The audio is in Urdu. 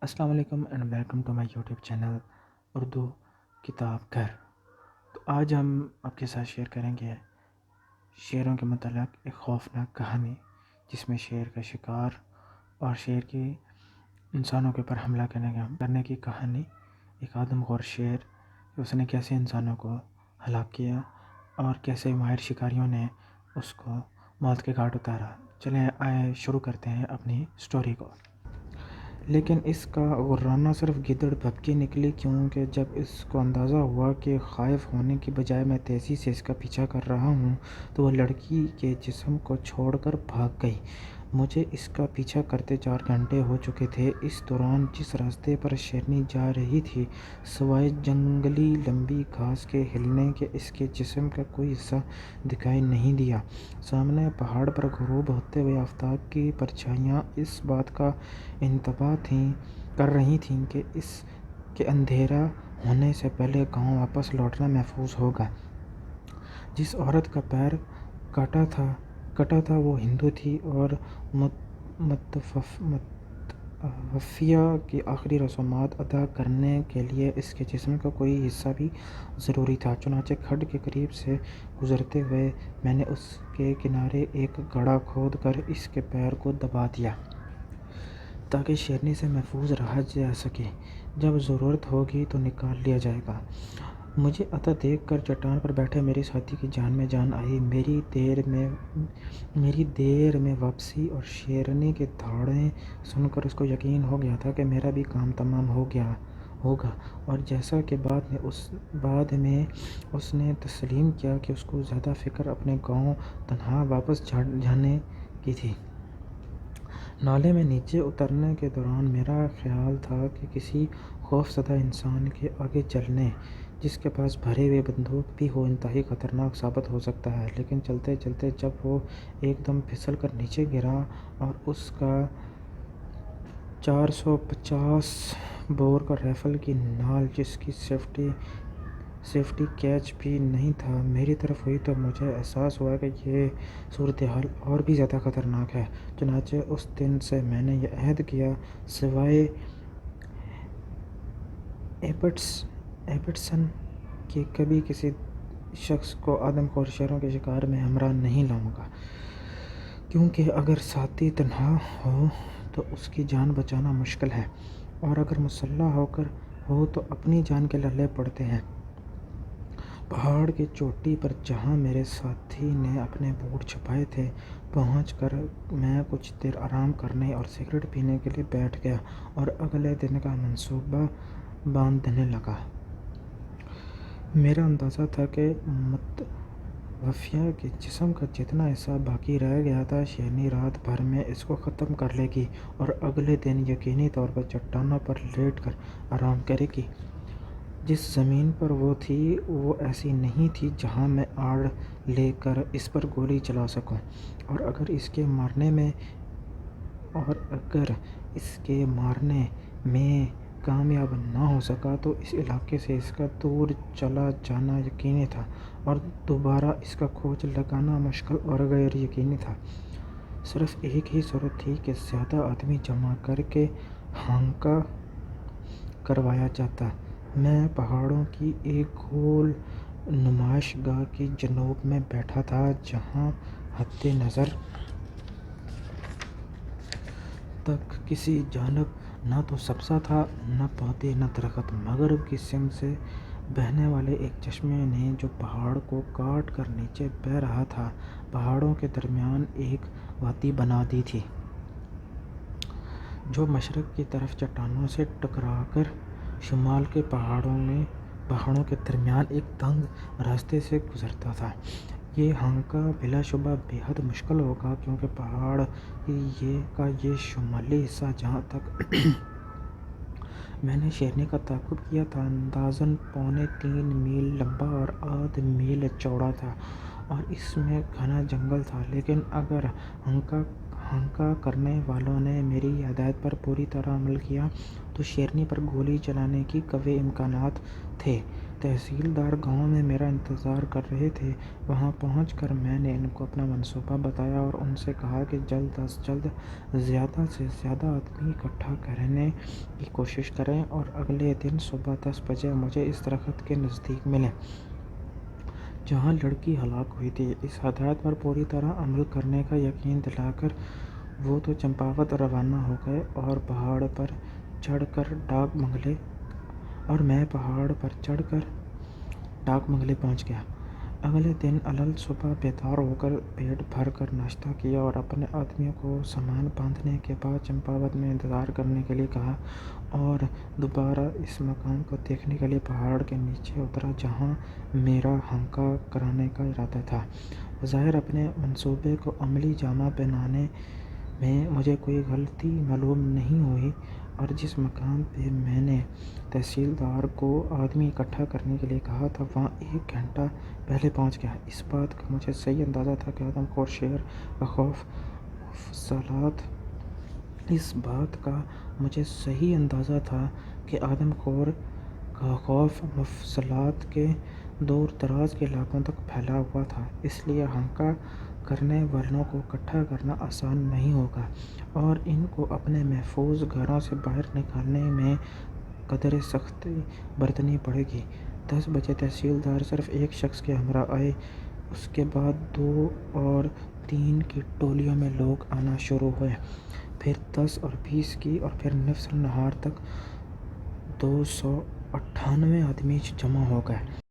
السلام علیکم and welcome to my YouTube channel Urdu Kitab Ghar. تو آج ہم آپ کے ساتھ شیئر کریں گے شیروں کے متعلق ایک خوفناک کہانی، جس میں شیر کا شکار اور شیر کی انسانوں کے اوپر حملہ کرنے کی کہانی۔ ایک آدم غور شیر، اس نے کیسے انسانوں کو ہلاک کیا اور کیسے ماہر شکاریوں نے اس کو موت کے گھاٹ اتارا۔ چلیں آئے شروع کرتے ہیں اپنی سٹوری کو۔ لیکن اس کا غرانہ صرف گدڑ بھبکی نکلی، کیونکہ جب اس کو اندازہ ہوا کہ خائف ہونے کی بجائے میں تیزی سے اس کا پیچھا کر رہا ہوں تو وہ لڑکی کے جسم کو چھوڑ کر بھاگ گئی۔ مجھے اس کا پیچھا کرتے 4 گھنٹے ہو چکے تھے۔ اس دوران جس راستے پر شیرنی جا رہی تھی، سوائے جنگلی لمبی گھاس کے ہلنے کے اس کے جسم کا کوئی حصہ دکھائی نہیں دیا۔ سامنے پہاڑ پر غروب ہوتے ہوئے آفتاب کی پرچھائیاں اس بات کا انتباہ کر رہی تھیں کہ اس کے اندھیرا ہونے سے پہلے گاؤں واپس لوٹنا محفوظ ہوگا۔ جس عورت کا پیر کٹا تھا وہ ہندو تھی اور متوفیہ کی آخری رسومات ادا کرنے کے لیے اس کے جسم کا کوئی حصہ بھی ضروری تھا۔ چنانچہ کھڈ کے قریب سے گزرتے ہوئے میں نے اس کے کنارے ایک گڑھا کھود کر اس کے پیر کو دبا دیا، تاکہ شیرنی سے محفوظ رہا جا سکے۔ جب ضرورت ہوگی تو نکال لیا جائے گا۔ مجھے آتا دیکھ کر چٹان پر بیٹھے میرے ساتھی کی جان میں جان آئی۔ میری دیر میں واپسی اور شیرنی کے دھاڑیں سن کر اس کو یقین ہو گیا تھا کہ میرا بھی کام تمام ہو گیا ہوگا، اور جیسا کہ بعد میں اس نے تسلیم کیا کہ اس کو زیادہ فکر اپنے گاؤں تنہا واپس جانے کی تھی۔ نالے میں نیچے اترنے کے دوران میرا خیال تھا کہ کسی خوفزدہ انسان کے آگے چلنے، جس کے پاس بھری ہوئی بندوق بھی ہو، انتہائی خطرناک ثابت ہو سکتا ہے۔ لیکن چلتے چلتے جب وہ ایک دم پھسل کر نیچے گرا اور اس کا 450 بور کا رائفل کی نال، جس کی سیفٹی کیچ بھی نہیں تھا، میری طرف ہوئی تو مجھے احساس ہوا کہ یہ صورتحال اور بھی زیادہ خطرناک ہے۔ چنانچہ اس دن سے میں نے یہ عہد کیا، سوائے ایبٹسن کہ کبھی کسی شخص کو آدم خور شیروں کے شکار میں ہمراہ نہیں لاؤں گا، کیونکہ اگر ساتھی تنہا ہو تو اس کی جان بچانا مشکل ہے، اور اگر مسلح ہو تو اپنی جان کے للے پڑتے ہیں۔ پہاڑ کی چوٹی پر جہاں میرے ساتھی نے اپنے بوٹ چھپائے تھے، پہنچ کر میں کچھ دیر آرام کرنے اور سگریٹ پینے کے لیے بیٹھ گیا اور اگلے دن کا منصوبہ باندھنے لگا۔ میرا اندازہ تھا کہ متوفیہ کے جسم کا جتنا حصہ باقی رہ گیا تھا، شیرنی رات بھر میں اس کو ختم کر لے گی اور اگلے دن یقینی طور پر چٹانوں پر لیٹ کر آرام کرے گی۔ جس زمین پر وہ تھی وہ ایسی نہیں تھی جہاں میں آڑ لے کر اس پر گولی چلا سکوں، اور اگر اس کے مارنے میں کامیاب نہ ہو سکا تو اس علاقے سے اس کا دور چلا جانا یقینی تھا، اور دوبارہ اس کا کھوج لگانا مشکل اور غیر یقینی تھا۔ صرف ایک ہی صورت تھی کہ زیادہ آدمی جمع کر کے ہانکا کروایا جاتا۔ میں پہاڑوں کی ایک گول نمائش گاہ کی جنوب میں بیٹھا تھا، جہاں حد نظر تک کسی جانب نہ تو سبزہ تھا، نہ پودے، نہ درخت۔ مغرب کی سمت سے بہنے والے ایک چشمے نے جو پہاڑ کو کاٹ کر نیچے بہہ رہا تھا، پہاڑوں کے درمیان ایک وادی بنا دی تھی، جو مشرق کی طرف چٹانوں سے ٹکرا کر شمال کے پہاڑوں کے درمیان ایک تنگ راستے سے گزرتا تھا۔ یہ ہانکا بلا شبہ بے حد مشکل ہوگا، کیونکہ پہاڑ کا یہ شمالی حصہ، جہاں تک میں نے شیرنی کا تعاقب کیا تھا، اندازاً 3.25 میل لمبا اور آدھ میل چوڑا تھا، اور اس میں گھنا جنگل تھا۔ لیکن اگر ہانکا کرنے والوں نے میری ہدایت پر پوری طرح عمل کیا تو شیرنی پر گولی چلانے کے قوی امکانات تھے۔ تحصیلدار گاؤں میں میرا انتظار کر رہے تھے۔ وہاں پہنچ کر میں نے ان کو اپنا منصوبہ بتایا اور ان سے کہا کہ جلد از جلد زیادہ سے زیادہ آدمی اکٹھا کرنے کی کوشش کریں اور اگلے دن صبح 10 بجے مجھے اس درخت کے نزدیک ملیں جہاں لڑکی ہلاک ہوئی تھی۔ اس ہدایت پر پوری طرح عمل کرنے کا یقین دلا کر وہ تو چمپاوت روانہ ہو گئے اور پہاڑ پر چڑھ کر ڈاک بنگلے پہنچ گیا۔ اگلے دن صبح بیدار ہو کر پیٹ بھر کر ناشتہ کیا اور اپنے آدمیوں کو سامان باندھنے کے بعد چمپاوت میں انتظار کرنے کے لیے کہا اور دوبارہ اس مقام کو دیکھنے کے لیے پہاڑ کے نیچے اترا جہاں میرا ہنکا کرانے کا ارادہ تھا۔ بظاہر اپنے منصوبے کو عملی جامہ پہنانے میں مجھے کوئی غلطی معلوم نہیں ہوئی اور جس مقام پہ میں نے تحصیلدار کو آدمی اکٹھا کرنے کے لیے کہا تھا وہاں 1 گھنٹہ پہلے پہنچ گیا۔ اس بات کا مجھے صحیح اندازہ تھا کہ آدم خور شیر کا خوف مفصلات کے دور دراز کے علاقوں تک پھیلا ہوا تھا، اس لیے ہنکا کرنے والوں کو اکٹھا کرنا آسان نہیں ہوگا اور ان کو اپنے محفوظ گھروں سے باہر نکالنے میں قدرے سختی برتنی پڑے گی۔ 10 بجے تحصیلدار صرف ایک شخص کے ہمراہ آئے، اس کے بعد 2 اور 3 کی ٹولیوں میں لوگ آنا شروع ہوئے، پھر 10 اور 20 کی اور پھر نصف نہار تک 298 آدمی جمع ہو گئے۔